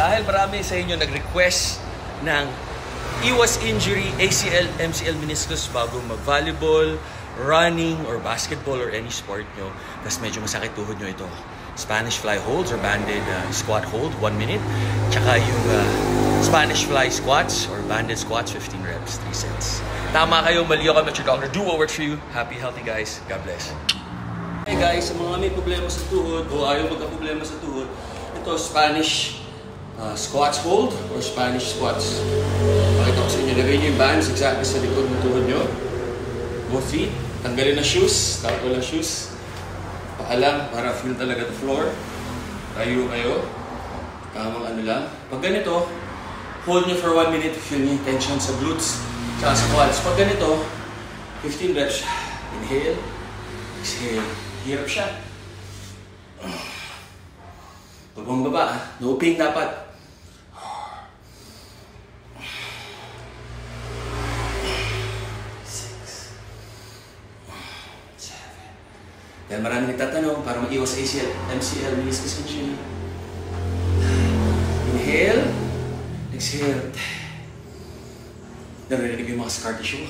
Dahil marami sa inyo nag-request ng iwas injury, ACL, MCL, meniscus bago mag-volleyball, running, or basketball, or any sport nyo. Tapos medyo masakit tuhod nyo ito. Spanish fly holds or banded squat hold, 1 minute. Tsaka yung Spanish fly squats or banded squats, 15 reps, 3 sets. Tama kayo, mali ako, I'm not your doctor. Do what works for you. Happy, healthy guys. God bless. Hey guys, sa mga may problema sa tuhod o ayaw magka-problema sa tuhod, ito Spanish squats hold or Spanish squats. Pakita ko sa inyo, lagay nyo yung bands exactly sa likod ng tuhod nyo. Both feet. Tanggalin na shoes. Tapos wala shoes. Paalam para feel talaga the floor. Tayo kayo. Tamang ano lang. Pag ganito, hold nyo for 1 minute. Feel nyo yung tension sa glutes. Tsaka sa quads. Pag ganito, 15 reps. Inhale. Exhale. Hirap siya. Pag bumaba, no pain dapat. Dahil marami nagtatanong para mag-iwas sa ACL, MCL, meniscus injury. Inhale. Exhale. Narinig yung mga scar tissue.